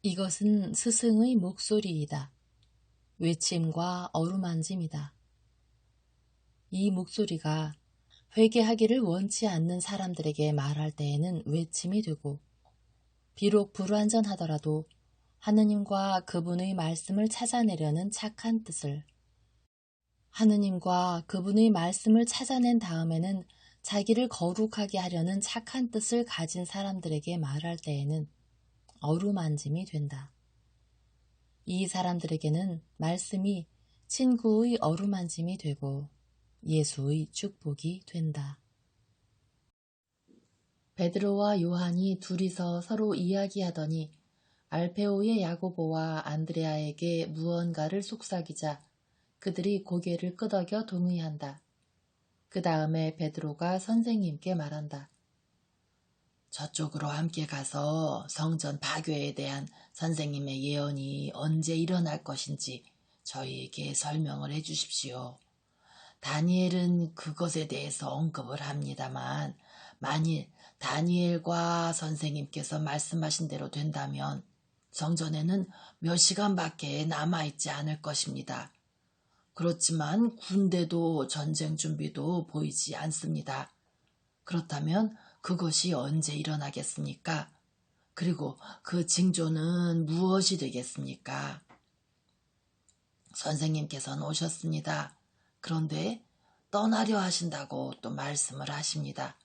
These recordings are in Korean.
이것은 스승의 목소리이다. 외침과 어루만짐이다. 이 목소리가 회개하기를 원치 않는 사람들에게 말할 때에는 외침이 되고, 비록 불완전하더라도 하느님과 그분의 말씀을 찾아내려는 착한 뜻을, 하느님과 그분의 말씀을 찾아낸 다음에는 자기를 거룩하게 하려는 착한 뜻을 가진 사람들에게 말할 때에는 어루만짐이 된다. 이 사람들에게는 말씀이 친구의 어루만짐이 되고 예수의 축복이 된다. 베드로와 요한이 둘이서 서로 이야기하더니 알페오의 야고보와 안드레아에게 무언가를 속삭이자 그들이 고개를 끄덕여 동의한다. 그 다음에 베드로가 선생님께 말한다. 저쪽으로 함께 가서 성전 파괴에 대한 선생님의 예언이 언제 일어날 것인지 저희에게 설명을 해 주십시오. 다니엘은 그것에 대해서 언급을 합니다만 만일 다니엘과 선생님께서 말씀하신 대로 된다면 성전에는 몇 시간밖에 남아있지 않을 것입니다. 그렇지만 군대도 전쟁 준비도 보이지 않습니다. 그렇다면 그것이 언제 일어나겠습니까? 그리고 그 징조는 무엇이 되겠습니까? 선생님께서는 오셨습니다. 그런데 떠나려 하신다고 또 말씀을 하십니다.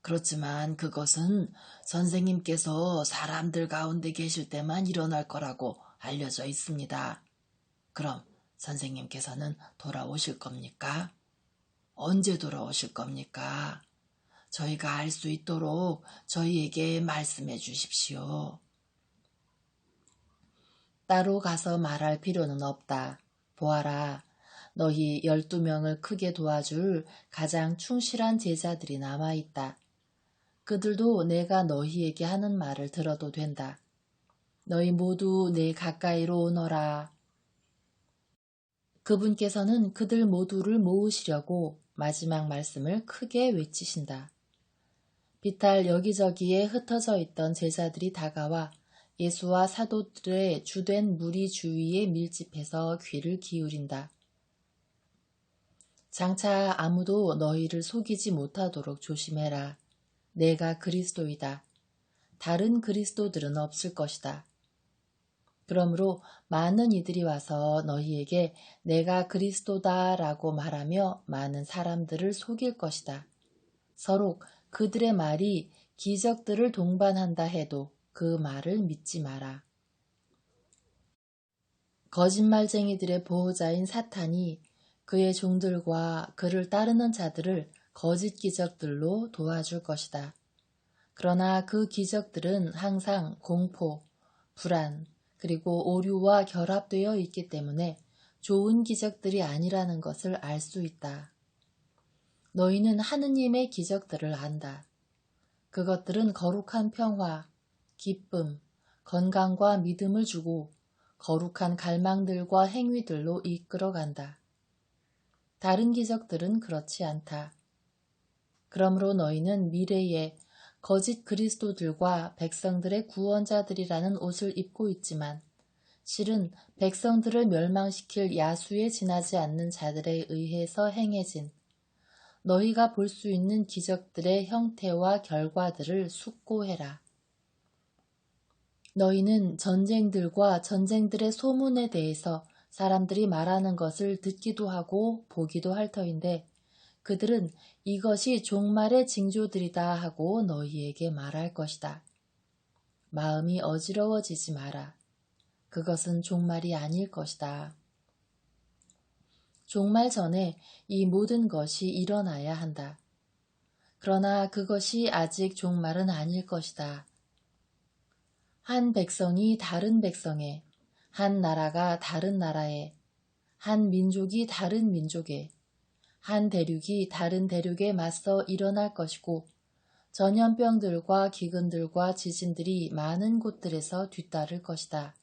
그렇지만 그것은 선생님께서 사람들 가운데 계실 때만 일어날 거라고 알려져 있습니다. 그럼 선생님께서는 돌아오실 겁니까? 언제 돌아오실 겁니까? 저희가 알 수 있도록 저희에게 말씀해 주십시오. 따로 가서 말할 필요는 없다. 보아라, 너희 12명을 크게 도와줄 가장 충실한 제자들이 남아있다. 그들도 내가 너희에게 하는 말을 들어도 된다. 너희 모두 내 가까이로 오너라. 그분께서는 그들 모두를 모으시려고 마지막 말씀을 크게 외치신다. 비탈 여기저기에 흩어져 있던 제자들이 다가와 예수와 사도들의 주된 무리 주위에 밀집해서 귀를 기울인다. 장차 아무도 너희를 속이지 못하도록 조심해라. 내가 그리스도이다. 다른 그리스도들은 없을 것이다. 그러므로 많은 이들이 와서 너희에게 내가 그리스도다라고 말하며 많은 사람들을 속일 것이다. 서로 그들의 말이 기적들을 동반한다 해도 그 말을 믿지 마라. 거짓말쟁이들의 보호자인 사탄이 그의 종들과 그를 따르는 자들을 거짓 기적들로 도와줄 것이다. 그러나 그 기적들은 항상 공포, 불안, 그리고 오류와 결합되어 있기 때문에 좋은 기적들이 아니라는 것을 알 수 있다. 너희는 하느님의 기적들을 안다. 그것들은 거룩한 평화, 기쁨, 건강과 믿음을 주고 거룩한 갈망들과 행위들로 이끌어간다. 다른 기적들은 그렇지 않다. 그러므로 너희는 미래에 거짓 그리스도들과 백성들의 구원자들이라는 옷을 입고 있지만 실은 백성들을 멸망시킬 야수에 지나지 않는 자들에 의해서 행해진 너희가 볼 수 있는 기적들의 형태와 결과들을 숙고해라. 너희는 전쟁들과 전쟁들의 소문에 대해서 사람들이 말하는 것을 듣기도 하고 보기도 할 터인데 그들은 이것이 종말의 징조들이다 하고 너희에게 말할 것이다. 마음이 어지러워지지 마라. 그것은 종말이 아닐 것이다. 종말 전에 이 모든 것이 일어나야 한다. 그러나 그것이 아직 종말은 아닐 것이다. 한 백성이 다른 백성에, 한 나라가 다른 나라에, 한 민족이 다른 민족에, 한 대륙이 다른 대륙에 맞서 일어날 것이고 전염병들과 기근들과 지진들이 많은 곳들에서 뒤따를 것이다.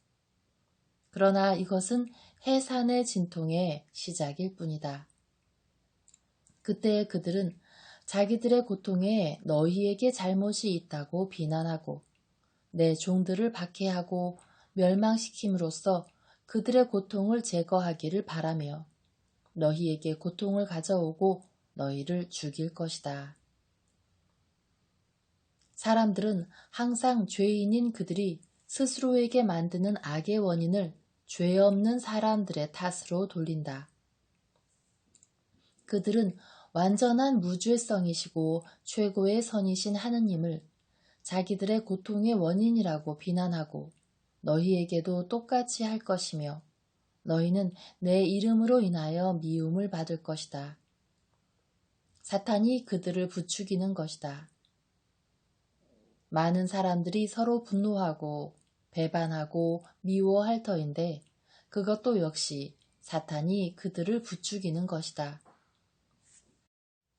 그러나 이것은 해산의 진통의 시작일 뿐이다. 그때 그들은 자기들의 고통에 너희에게 잘못이 있다고 비난하고 내 종들을 박해하고 멸망시킴으로써 그들의 고통을 제거하기를 바라며 너희에게 고통을 가져오고 너희를 죽일 것이다. 사람들은 항상 죄인인 그들이 스스로에게 만드는 악의 원인을 죄 없는 사람들의 탓으로 돌린다. 그들은 완전한 무죄성이시고 최고의 선이신 하느님을 자기들의 고통의 원인이라고 비난하고 너희에게도 똑같이 할 것이며 너희는 내 이름으로 인하여 미움을 받을 것이다. 사탄이 그들을 부추기는 것이다. 많은 사람들이 서로 분노하고 배반하고 미워할 터인데 그것도 역시 사탄이 그들을 부추기는 것이다.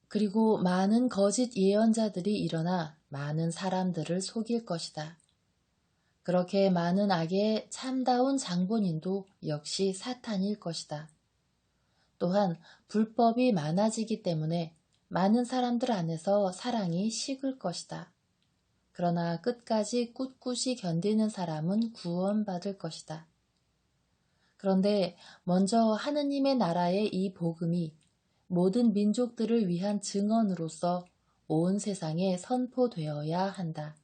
그리고 많은 거짓 예언자들이 일어나 많은 사람들을 속일 것이다. 그렇게 많은 악의 참다운 장본인도 역시 사탄일 것이다. 또한 불법이 많아지기 때문에 많은 사람들 안에서 사랑이 식을 것이다. 그러나 끝까지 꿋꿋이 견디는 사람은 구원받을 것이다. 그런데 먼저 하느님의 나라의 이 복음이 모든 민족들을 위한 증언으로서 온 세상에 선포되어야 한다.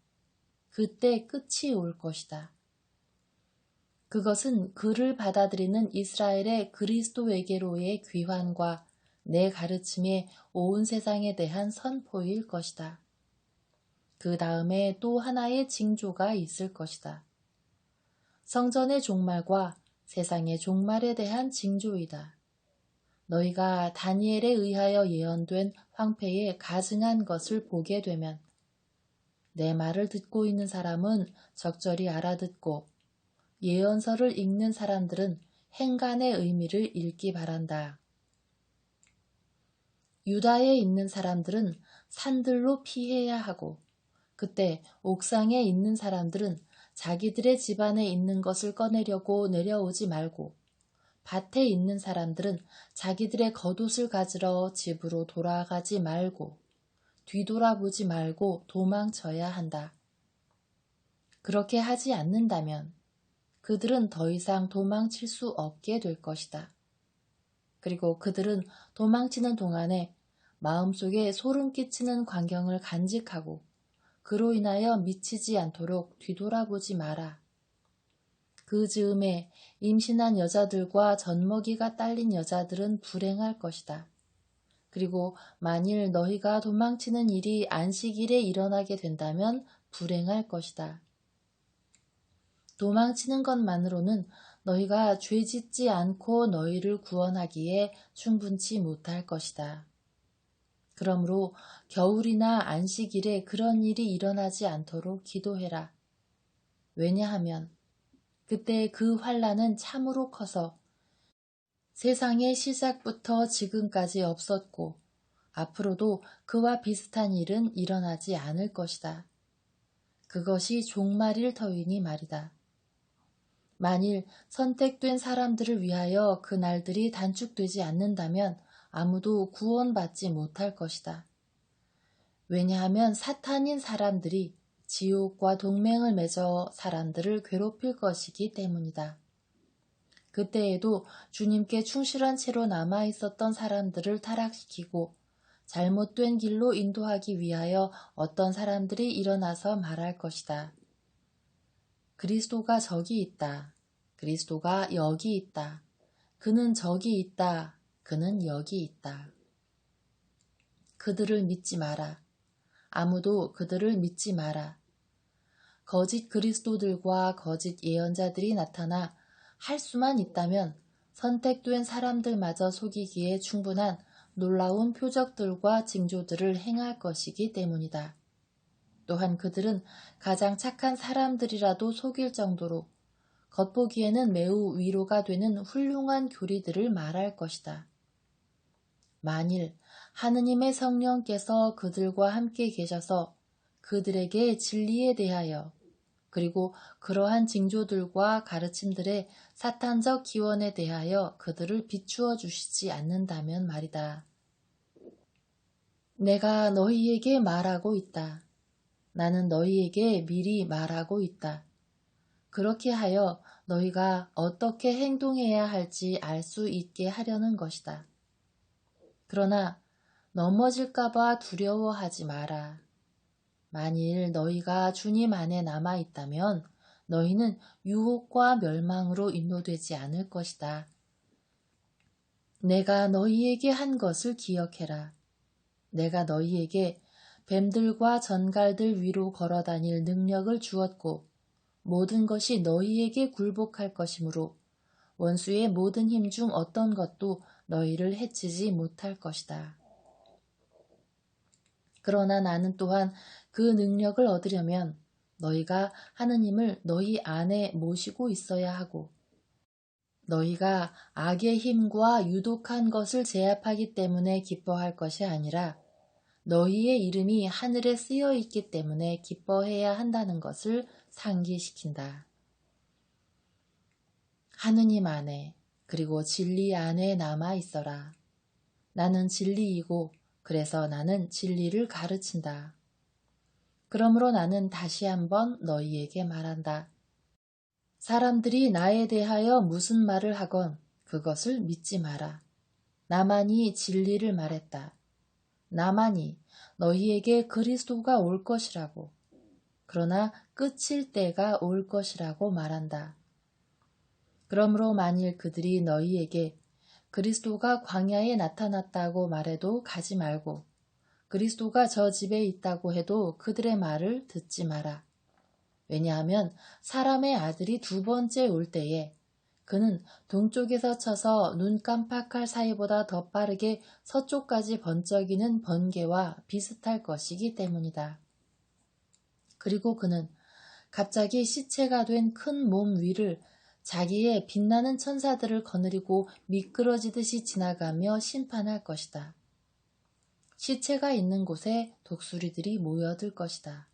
그때 끝이 올 것이다. 그것은 그를 받아들이는 이스라엘의 그리스도에게로의 귀환과 내 가르침의 온 세상에 대한 선포일 것이다. 그 다음에 또 하나의 징조가 있을 것이다. 성전의 종말과 세상의 종말에 대한 징조이다. 너희가 다니엘에 의하여 예언된 황폐에 가증한 것을 보게 되면 내 말을 듣고 있는 사람은 적절히 알아듣고 예언서를 읽는 사람들은 행간의 의미를 읽기 바란다. 유다에 있는 사람들은 산들로 피해야 하고 그때 옥상에 있는 사람들은 자기들의 집안에 있는 것을 꺼내려고 내려오지 말고 밭에 있는 사람들은 자기들의 겉옷을 가지러 집으로 돌아가지 말고 뒤돌아보지 말고 도망쳐야 한다. 그렇게 하지 않는다면 그들은 더 이상 도망칠 수 없게 될 것이다. 그리고 그들은 도망치는 동안에 마음속에 소름 끼치는 광경을 간직하고 그로 인하여 미치지 않도록 뒤돌아보지 마라. 그 즈음에 임신한 여자들과 젖먹이가 딸린 여자들은 불행할 것이다. 그리고 만일 너희가 도망치는 일이 안식일에 일어나게 된다면 불행할 것이다. 도망치는 것만으로는 너희가 죄짓지 않고 너희를 구원하기에 충분치 못할 것이다. 그러므로 겨울이나 안식일에 그런 일이 일어나지 않도록 기도해라. 왜냐하면 그때 그 환난은 참으로 커서 세상의 시작부터 지금까지 없었고 앞으로도 그와 비슷한 일은 일어나지 않을 것이다. 그것이 종말일 터이니 말이다. 만일 선택된 사람들을 위하여 그 날들이 단축되지 않는다면 아무도 구원받지 못할 것이다. 왜냐하면 사탄인 사람들이 지옥과 동맹을 맺어 사람들을 괴롭힐 것이기 때문이다. 그때에도 주님께 충실한 채로 남아있었던 사람들을 타락시키고 잘못된 길로 인도하기 위하여 어떤 사람들이 일어나서 말할 것이다. 그리스도가 저기 있다. 그리스도가 여기 있다. 그는 저기 있다. 그는 여기 있다. 그들을 믿지 마라. 아무도 그들을 믿지 마라. 거짓 그리스도들과 거짓 예언자들이 나타나 할 수만 있다면 선택된 사람들마저 속이기에 충분한 놀라운 표적들과 징조들을 행할 것이기 때문이다. 또한 그들은 가장 착한 사람들이라도 속일 정도로 겉보기에는 매우 위로가 되는 훌륭한 교리들을 말할 것이다. 만일 하느님의 성령께서 그들과 함께 계셔서 그들에게 진리에 대하여 그리고 그러한 징조들과 가르침들의 사탄적 기원에 대하여 그들을 비추어 주시지 않는다면 말이다. 내가 너희에게 말하고 있다. 나는 너희에게 미리 말하고 있다. 그렇게 하여 너희가 어떻게 행동해야 할지 알 수 있게 하려는 것이다. 그러나 넘어질까봐 두려워하지 마라. 만일 너희가 주님 안에 남아있다면 너희는 유혹과 멸망으로 인도되지 않을 것이다. 내가 너희에게 한 것을 기억해라. 내가 너희에게 뱀들과 전갈들 위로 걸어다닐 능력을 주었고 모든 것이 너희에게 굴복할 것이므로 원수의 모든 힘 중 어떤 것도 너희를 해치지 못할 것이다. 그러나 나는 또한 그 능력을 얻으려면 너희가 하느님을 너희 안에 모시고 있어야 하고 너희가 악의 힘과 유독한 것을 제압하기 때문에 기뻐할 것이 아니라 너희의 이름이 하늘에 쓰여 있기 때문에 기뻐해야 한다는 것을 상기시킨다. 하느님 안에 그리고 진리 안에 남아 있어라. 나는 진리이고 그래서 나는 진리를 가르친다. 그러므로 나는 다시 한번 너희에게 말한다. 사람들이 나에 대하여 무슨 말을 하건 그것을 믿지 마라. 나만이 진리를 말했다. 나만이 너희에게 그리스도가 올 것이라고. 그러나 끝일 때가 올 것이라고 말한다. 그러므로 만일 그들이 너희에게 그리스도가 광야에 나타났다고 말해도 가지 말고 그리스도가 저 집에 있다고 해도 그들의 말을 듣지 마라. 왜냐하면 사람의 아들이 두 번째 올 때에 그는 동쪽에서 쳐서 눈 깜빡할 사이보다 더 빠르게 서쪽까지 번쩍이는 번개와 비슷할 것이기 때문이다. 그리고 그는 갑자기 시체가 된 큰 몸 위를 자기의 빛나는 천사들을 거느리고 미끄러지듯이 지나가며 심판할 것이다. 시체가 있는 곳에 독수리들이 모여들 것이다.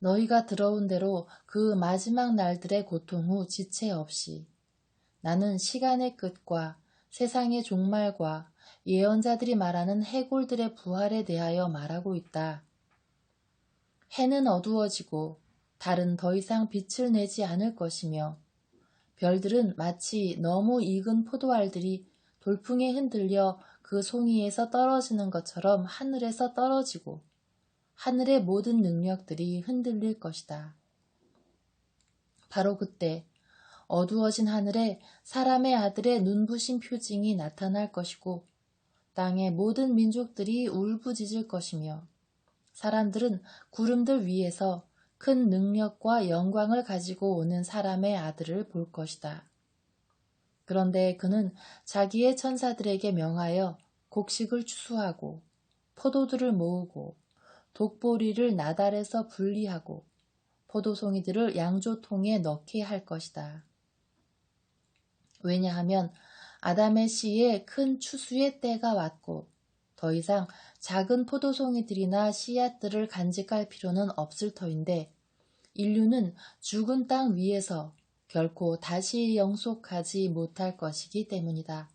너희가 들어온 대로 그 마지막 날들의 고통 후 지체 없이 나는 시간의 끝과 세상의 종말과 예언자들이 말하는 해골들의 부활에 대하여 말하고 있다. 해는 어두워지고 달은 더 이상 빛을 내지 않을 것이며 별들은 마치 너무 익은 포도알들이 돌풍에 흔들려 그 송이에서 떨어지는 것처럼 하늘에서 떨어지고 하늘의 모든 능력들이 흔들릴 것이다. 바로 그때 어두워진 하늘에 사람의 아들의 눈부신 표징이 나타날 것이고 땅의 모든 민족들이 울부짖을 것이며 사람들은 구름들 위에서 큰 능력과 영광을 가지고 오는 사람의 아들을 볼 것이다. 그런데 그는 자기의 천사들에게 명하여 곡식을 추수하고 포도들을 모으고 독보리를 나달에서 분리하고 포도송이들을 양조통에 넣게 할 것이다. 왜냐하면 아담의 씨에 큰 추수의 때가 왔고 더 이상 작은 포도송이들이나 씨앗들을 간직할 필요는 없을 터인데 인류는 죽은 땅 위에서 결코 다시 영속하지 못할 것이기 때문이다.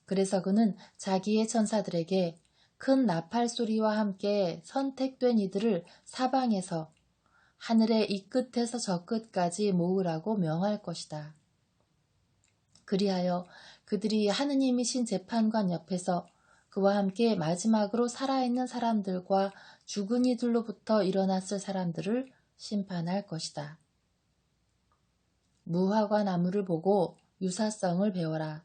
그래서 그는 자기의 천사들에게 큰 나팔 소리와 함께 선택된 이들을 사방에서 하늘의 이 끝에서 저 끝까지 모으라고 명할 것이다. 그리하여 그들이 하느님이신 재판관 옆에서 그와 함께 마지막으로 살아있는 사람들과 죽은 이들로부터 일어났을 사람들을 심판할 것이다. 무화과 나무를 보고 유사성을 배워라.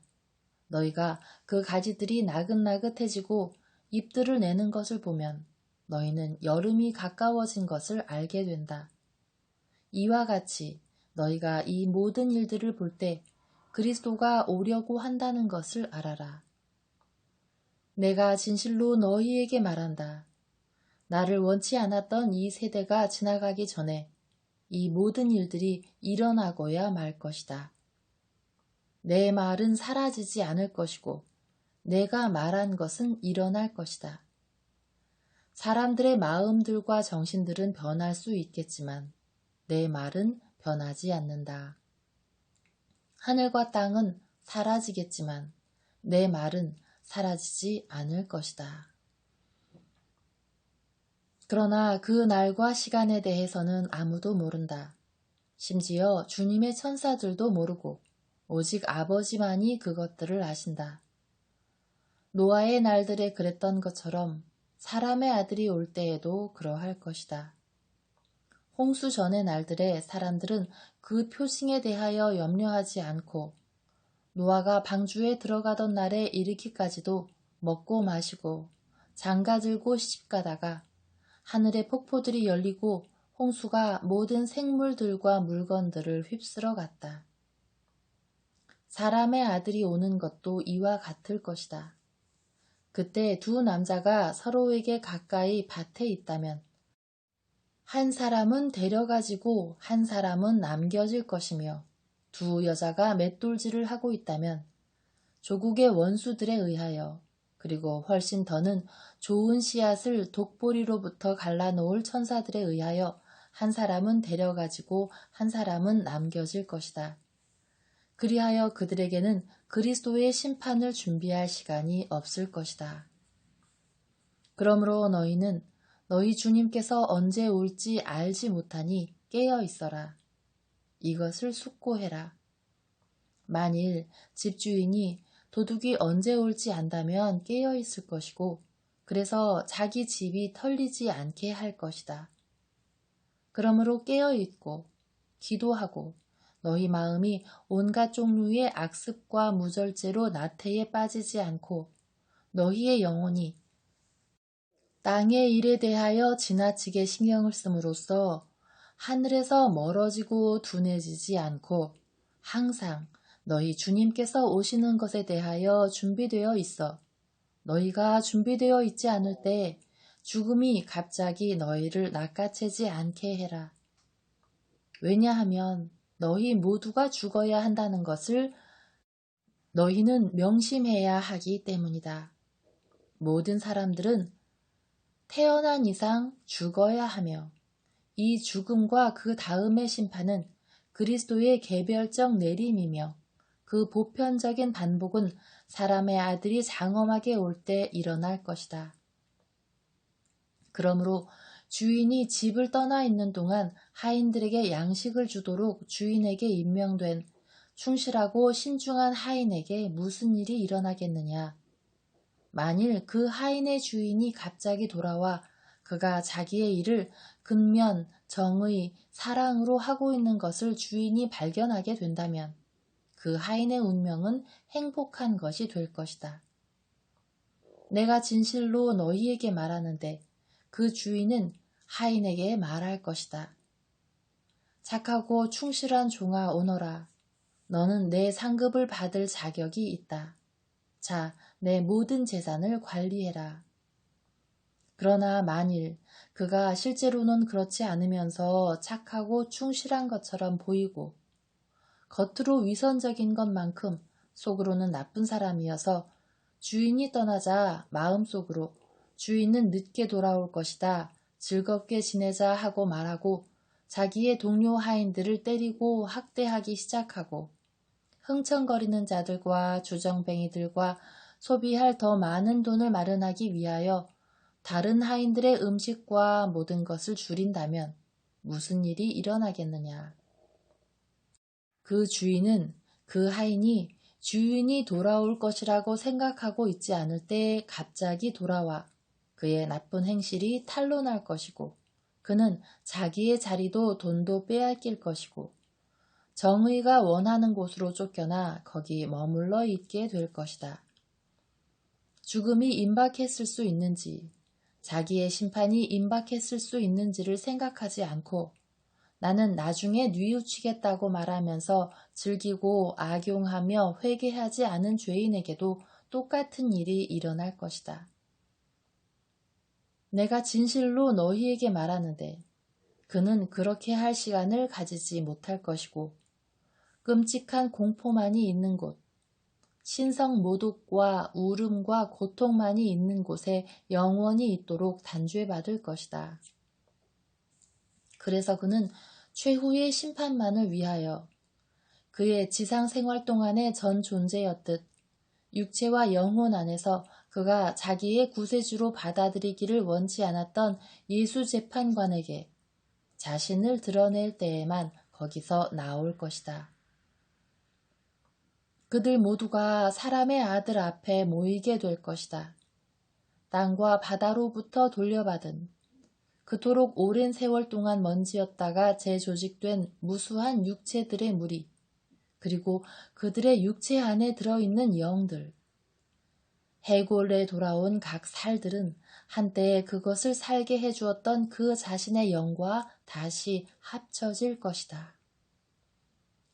너희가 그 가지들이 나긋나긋해지고 잎들을 내는 것을 보면 너희는 여름이 가까워진 것을 알게 된다. 이와 같이 너희가 이 모든 일들을 볼 때 그리스도가 오려고 한다는 것을 알아라. 내가 진실로 너희에게 말한다. 나를 원치 않았던 이 세대가 지나가기 전에 이 모든 일들이 일어나고야 말 것이다. 내 말은 사라지지 않을 것이고 내가 말한 것은 일어날 것이다. 사람들의 마음들과 정신들은 변할 수 있겠지만 내 말은 변하지 않는다. 하늘과 땅은 사라지겠지만 내 말은 사라지지 않을 것이다. 그러나 그 날과 시간에 대해서는 아무도 모른다. 심지어 주님의 천사들도 모르고 오직 아버지만이 그것들을 아신다. 노아의 날들에 그랬던 것처럼 사람의 아들이 올 때에도 그러할 것이다. 홍수 전의 날들에 사람들은 그 표징에 대하여 염려하지 않고 노아가 방주에 들어가던 날에 이르기까지도 먹고 마시고 장가 들고 시집가다가 하늘의 폭포들이 열리고 홍수가 모든 생물들과 물건들을 휩쓸어 갔다. 사람의 아들이 오는 것도 이와 같을 것이다. 그때 두 남자가 서로에게 가까이 밭에 있다면 한 사람은 데려가지고 한 사람은 남겨질 것이며 두 여자가 맷돌질을 하고 있다면 조국의 원수들에 의하여 그리고 훨씬 더는 좋은 씨앗을 독보리로부터 갈라놓을 천사들에 의하여 한 사람은 데려가지고 한 사람은 남겨질 것이다. 그리하여 그들에게는 그리스도의 심판을 준비할 시간이 없을 것이다. 그러므로 너희는 너희 주님께서 언제 올지 알지 못하니 깨어 있어라. 이것을 숙고해라. 만일 집주인이 도둑이 언제 올지 안다면 깨어 있을 것이고 그래서 자기 집이 털리지 않게 할 것이다. 그러므로 깨어 있고 기도하고 너희 마음이 온갖 종류의 악습과 무절제로 나태에 빠지지 않고 너희의 영혼이 땅의 일에 대하여 지나치게 신경을 씀으로써 하늘에서 멀어지고 둔해지지 않고 항상 너희 주님께서 오시는 것에 대하여 준비되어 있어 너희가 준비되어 있지 않을 때 죽음이 갑자기 너희를 낚아채지 않게 해라. 왜냐하면 너희 모두가 죽어야 한다는 것을 너희는 명심해야 하기 때문이다. 모든 사람들은 태어난 이상 죽어야 하며 이 죽음과 그 다음의 심판은 그리스도의 개별적 내림이며 그 보편적인 반복은 사람의 아들이 장엄하게 올 때 일어날 것이다. 그러므로 주인이 집을 떠나 있는 동안 하인들에게 양식을 주도록 주인에게 임명된 충실하고 신중한 하인에게 무슨 일이 일어나겠느냐. 만일 그 하인의 주인이 갑자기 돌아와 그가 자기의 일을 근면, 정의, 사랑으로 하고 있는 것을 주인이 발견하게 된다면 그 하인의 운명은 행복한 것이 될 것이다. 내가 진실로 너희에게 말하는데 그 주인은 하인에게 말할 것이다. 착하고 충실한 종아 오너라. 너는 내 상급을 받을 자격이 있다. 자, 내 모든 재산을 관리해라. 그러나 만일 그가 실제로는 그렇지 않으면서 착하고 충실한 것처럼 보이고 겉으로 위선적인 것만큼 속으로는 나쁜 사람이어서 주인이 떠나자 마음속으로 주인은 늦게 돌아올 것이다. 즐겁게 지내자 하고 말하고 자기의 동료 하인들을 때리고 학대하기 시작하고 흥청거리는 자들과 주정뱅이들과 소비할 더 많은 돈을 마련하기 위하여 다른 하인들의 음식과 모든 것을 줄인다면 무슨 일이 일어나겠느냐. 그 주인은 그 하인이 주인이 돌아올 것이라고 생각하고 있지 않을 때 갑자기 돌아와 그의 나쁜 행실이 탄로날 것이고 그는 자기의 자리도 돈도 빼앗길 것이고 정의가 원하는 곳으로 쫓겨나 거기 머물러 있게 될 것이다. 죽음이 임박했을 수 있는지 자기의 심판이 임박했을 수 있는지를 생각하지 않고 나는 나중에 뉘우치겠다고 말하면서 즐기고 악용하며 회개하지 않은 죄인에게도 똑같은 일이 일어날 것이다. 내가 진실로 너희에게 말하는데 그는 그렇게 할 시간을 가지지 못할 것이고 끔찍한 공포만이 있는 곳, 신성 모독과 울음과 고통만이 있는 곳에 영원히 있도록 단죄받을 것이다. 그래서 그는 최후의 심판만을 위하여 그의 지상 생활 동안의 전 존재였듯 육체와 영혼 안에서 그가 자기의 구세주로 받아들이기를 원치 않았던 예수 재판관에게 자신을 드러낼 때에만 거기서 나올 것이다. 그들 모두가 사람의 아들 앞에 모이게 될 것이다. 땅과 바다로부터 돌려받은 그토록 오랜 세월 동안 먼지였다가 재조직된 무수한 육체들의 무리, 그리고 그들의 육체 안에 들어있는 영들, 해골에 돌아온 각 살들은 한때에 그것을 살게 해주었던 그 자신의 영과 다시 합쳐질 것이다.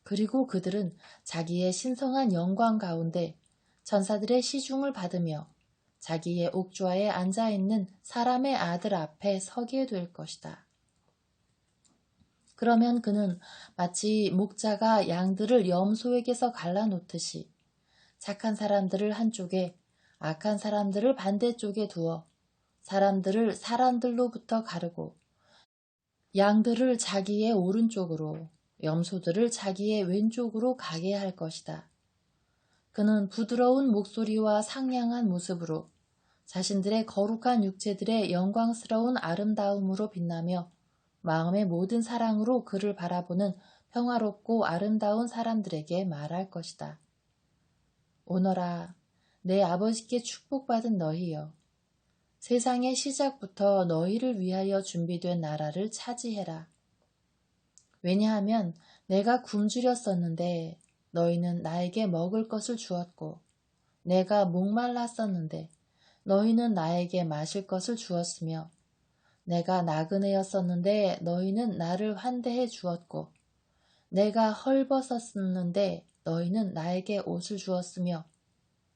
그리고 그들은 자기의 신성한 영광 가운데 천사들의 시중을 받으며 자기의 옥좌에 앉아있는 사람의 아들 앞에 서게 될 것이다. 그러면 그는 마치 목자가 양들을 염소에게서 갈라놓듯이 착한 사람들을 한쪽에 악한 사람들을 반대쪽에 두어 사람들을 사람들로부터 가르고 양들을 자기의 오른쪽으로 염소들을 자기의 왼쪽으로 가게 할 것이다. 그는 부드러운 목소리와 상냥한 모습으로 자신들의 거룩한 육체들의 영광스러운 아름다움으로 빛나며 마음의 모든 사랑으로 그를 바라보는 평화롭고 아름다운 사람들에게 말할 것이다. 오너라, 내 아버지께 축복받은 너희여. 세상의 시작부터 너희를 위하여 준비된 나라를 차지해라. 왜냐하면 내가 굶주렸었는데 너희는 나에게 먹을 것을 주었고 내가 목말랐었는데 너희는 나에게 마실 것을 주었으며 내가 나그네였었는데 너희는 나를 환대해 주었고 내가 헐벗었었는데 너희는 나에게 옷을 주었으며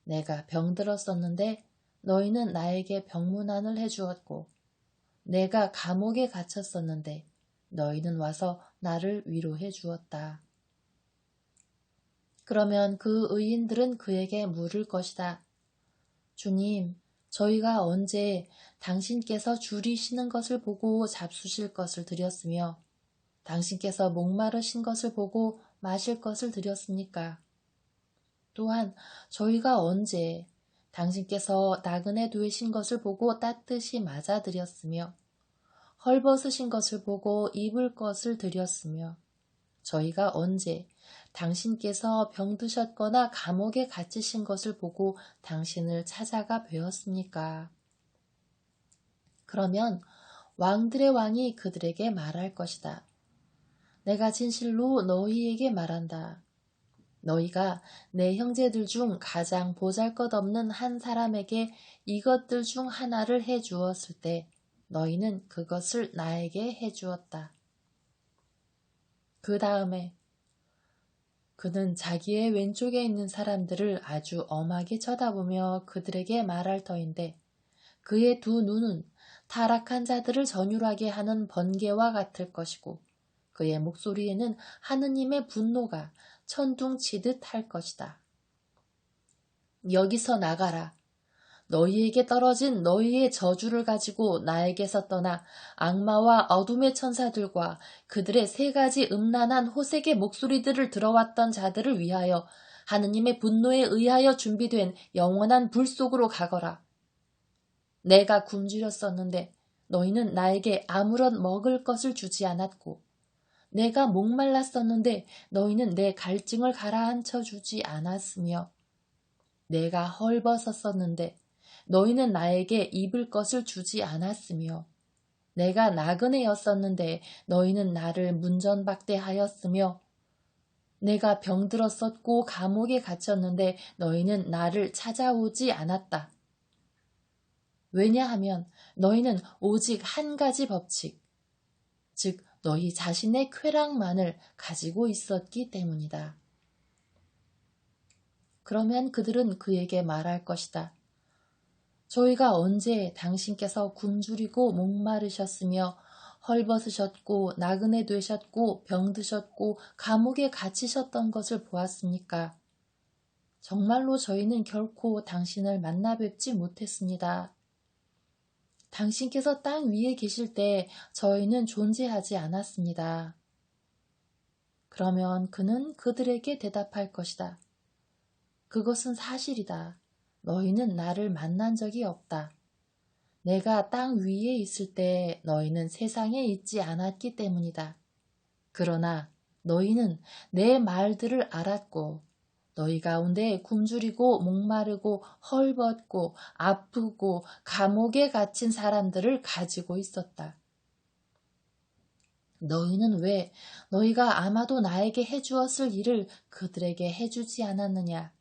내가 병들었었는데 너희는 나에게 병문안을 해주었고 내가 감옥에 갇혔었는데 너희는 와서 나를 위로해 주었다. 그러면 그 의인들은 그에게 물을 것이다. 주님, 저희가 언제 당신께서 줄이시는 것을 보고 잡수실 것을 드렸으며 당신께서 목마르신 것을 보고 마실 것을 드렸습니까? 또한 저희가 언제 당신께서 나그네 되신 것을 보고 따뜻이 맞아드렸으며 헐벗으신 것을 보고 입을 것을 드렸으며 저희가 언제 당신께서 병드셨거나 감옥에 갇히신 것을 보고 당신을 찾아가 뵈었습니까? 그러면 왕들의 왕이 그들에게 말할 것이다. 내가 진실로 너희에게 말한다. 너희가 내 형제들 중 가장 보잘것없는 한 사람에게 이것들 중 하나를 해 주었을 때 너희는 그것을 나에게 해 주었다. 그 다음에 그는 자기의 왼쪽에 있는 사람들을 아주 엄하게 쳐다보며 그들에게 말할 터인데 그의 두 눈은 타락한 자들을 전율하게 하는 번개와 같을 것이고 그의 목소리에는 하느님의 분노가 천둥치듯 할 것이다. 여기서 나가라. 너희에게 떨어진 너희의 저주를 가지고 나에게서 떠나 악마와 어둠의 천사들과 그들의 세 가지 음란한 호색의 목소리들을 들어왔던 자들을 위하여 하느님의 분노에 의하여 준비된 영원한 불 속으로 가거라. 내가 굶주렸었는데 너희는 나에게 아무런 먹을 것을 주지 않았고 내가 목말랐었는데 너희는 내 갈증을 가라앉혀 주지 않았으며 내가 헐벗었었는데 너희는 나에게 입을 것을 주지 않았으며 내가 나그네였었는데 너희는 나를 문전박대하였으며 내가 병들었었고 감옥에 갇혔는데 너희는 나를 찾아오지 않았다. 왜냐하면 너희는 오직 한 가지 법칙, 즉 너희 자신의 쾌락만을 가지고 있었기 때문이다. 그러면 그들은 그에게 말할 것이다. 저희가 언제 당신께서 굶주리고 목마르셨으며 헐벗으셨고 나그네 되셨고 병드셨고 감옥에 갇히셨던 것을 보았습니까? 정말로 저희는 결코 당신을 만나 뵙지 못했습니다. 당신께서 땅 위에 계실 때 저희는 존재하지 않았습니다. 그러면 그는 그들에게 대답할 것이다. 그것은 사실이다. 너희는 나를 만난 적이 없다. 내가 땅 위에 있을 때 너희는 세상에 있지 않았기 때문이다. 그러나 너희는 내 말들을 알았고 너희 가운데 굶주리고 목마르고 헐벗고 아프고 감옥에 갇힌 사람들을 가지고 있었다. 너희는 왜 너희가 아마도 나에게 해주었을 일을 그들에게 해주지 않았느냐?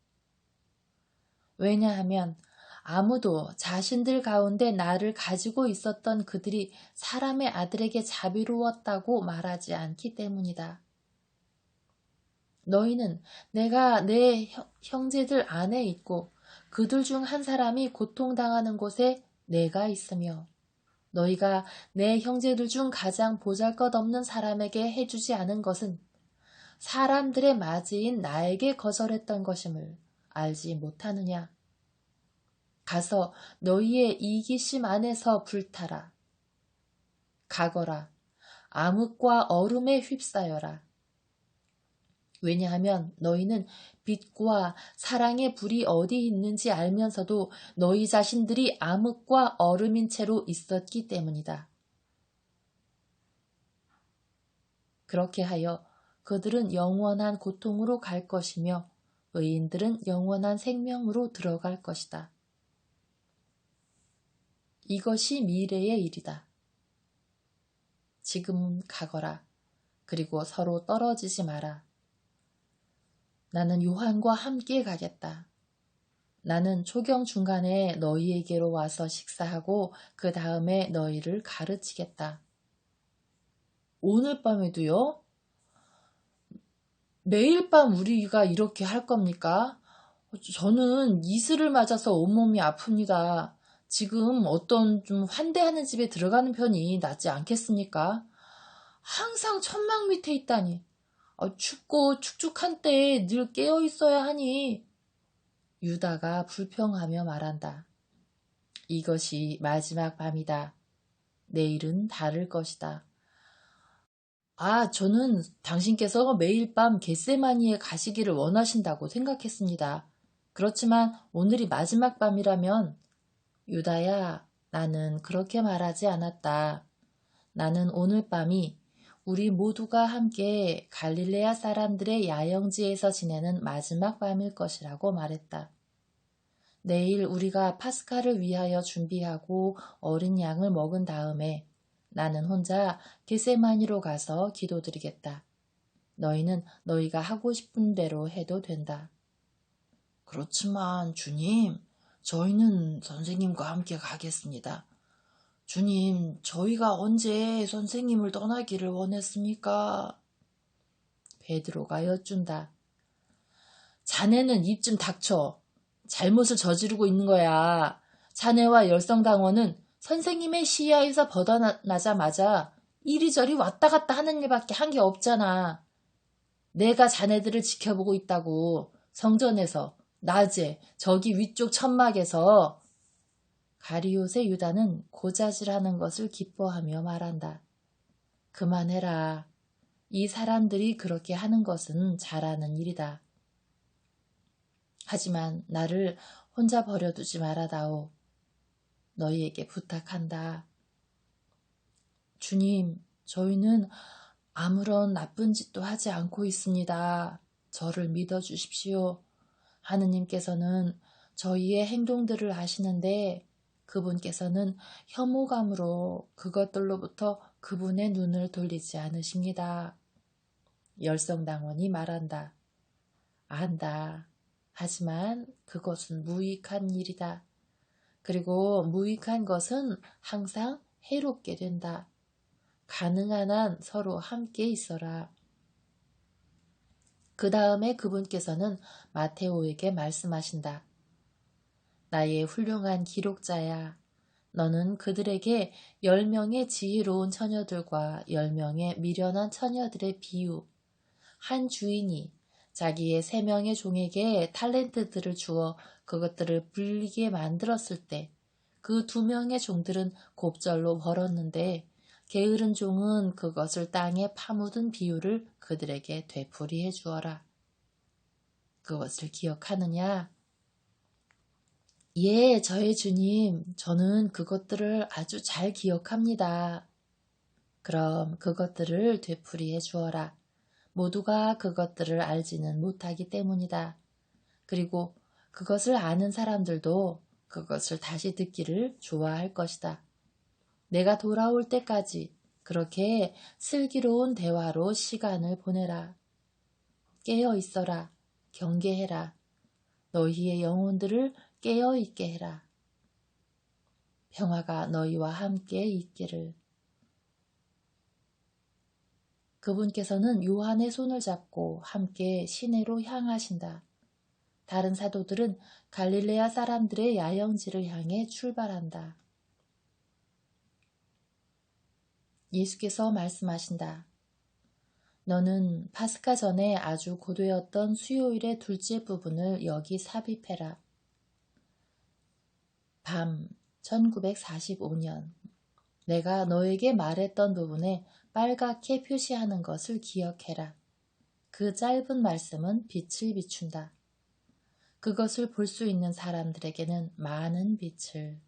왜냐하면 아무도 자신들 가운데 나를 가지고 있었던 그들이 사람의 아들에게 자비로웠다고 말하지 않기 때문이다. 너희는 내가 내 형제들 안에 있고 그들 중 한 사람이 고통당하는 곳에 내가 있으며 너희가 내 형제들 중 가장 보잘것없는 사람에게 해주지 않은 것은 사람들의 맞이인 나에게 거절했던 것임을 알지 못하느냐. 가서 너희의 이기심 안에서 불타라. 가거라. 암흑과 얼음에 휩싸여라. 왜냐하면 너희는 빛과 사랑의 불이 어디 있는지 알면서도 너희 자신들이 암흑과 얼음인 채로 있었기 때문이다. 그렇게 하여 그들은 영원한 고통으로 갈 것이며 의인들은 영원한 생명으로 들어갈 것이다. 이것이 미래의 일이다. 지금은 가거라. 그리고 서로 떨어지지 마라. 나는 요한과 함께 가겠다. 나는 초경 중간에 너희에게로 와서 식사하고 그 다음에 너희를 가르치겠다. 오늘 밤에도요? 매일 밤 우리가 이렇게 할 겁니까? 저는 이슬을 맞아서 온몸이 아픕니다. 지금 어떤 좀 환대하는 집에 들어가는 편이 낫지 않겠습니까? 항상 천막 밑에 있다니. 춥고 축축한 때에 늘 깨어 있어야 하니. 유다가 불평하며 말한다. 이것이 마지막 밤이다. 내일은 다를 것이다. 저는 당신께서 매일 밤 겟세마니에 가시기를 원하신다고 생각했습니다. 그렇지만 오늘이 마지막 밤이라면 유다야, 나는 그렇게 말하지 않았다. 나는 오늘 밤이 우리 모두가 함께 갈릴레아 사람들의 야영지에서 지내는 마지막 밤일 것이라고 말했다. 내일 우리가 파스카를 위하여 준비하고 어린 양을 먹은 다음에 나는 혼자 겟세마니로 가서 기도드리겠다. 너희는 너희가 하고 싶은 대로 해도 된다. 그렇지만 주님, 저희는 선생님과 함께 가겠습니다. 주님, 저희가 언제 선생님을 떠나기를 원했습니까? 베드로가 여쭌다. 자네는 입 좀 닥쳐. 잘못을 저지르고 있는 거야. 자네와 열성당원은 선생님의 시야에서 벗어나자마자 이리저리 왔다 갔다 하는 일밖에 한 게 없잖아. 내가 자네들을 지켜보고 있다고. 성전에서, 낮에, 저기 위쪽 천막에서. 가리옷의 유다는 고자질하는 것을 기뻐하며 말한다. 그만해라. 이 사람들이 그렇게 하는 것은 잘하는 일이다. 하지만 나를 혼자 버려두지 말아다오. 너희에게 부탁한다. 주님, 저희는 아무런 나쁜 짓도 하지 않고 있습니다. 저를 믿어주십시오. 하느님께서는 저희의 행동들을 아시는데 그분께서는 혐오감으로 그것들로부터 그분의 눈을 돌리지 않으십니다. 열성당원이 말한다. 안다. 하지만 그것은 무익한 일이다. 그리고 무익한 것은 항상 해롭게 된다. 가능한 한 서로 함께 있어라. 그 다음에 그분께서는 마테오에게 말씀하신다. 나의 훌륭한 기록자야. 너는 그들에게 10명의 지혜로운 처녀들과 10명의 미련한 처녀들의 비유, 한 주인이 자기의 3명의 종에게 탈렌트들을 주어 그것들을 불리게 만들었을 때 그 2명의 종들은 곱절로 벌었는데 게으른 종은 그것을 땅에 파묻은 비유를 그들에게 되풀이해 주어라. 그것을 기억하느냐? 예, 저의 주님, 저는 그것들을 아주 잘 기억합니다. 그럼 그것들을 되풀이해 주어라. 모두가 그것들을 알지는 못하기 때문이다. 그리고 그것을 아는 사람들도 그것을 다시 듣기를 좋아할 것이다. 내가 돌아올 때까지 그렇게 슬기로운 대화로 시간을 보내라. 깨어 있어라. 경계해라. 너희의 영혼들을 깨어 있게 해라. 평화가 너희와 함께 있기를. 그분께서는 요한의 손을 잡고 함께 시내로 향하신다. 다른 사도들은 갈릴레아 사람들의 야영지를 향해 출발한다. 예수께서 말씀하신다. 너는 파스카 전에 아주 고되었던 수요일의 둘째 부분을 여기 삽입해라. 밤 1945년 내가 너에게 말했던 부분에 빨갛게 표시하는 것을 기억해라. 그 짧은 말씀은 빛을 비춘다. 그것을 볼 수 있는 사람들에게는 많은 빛을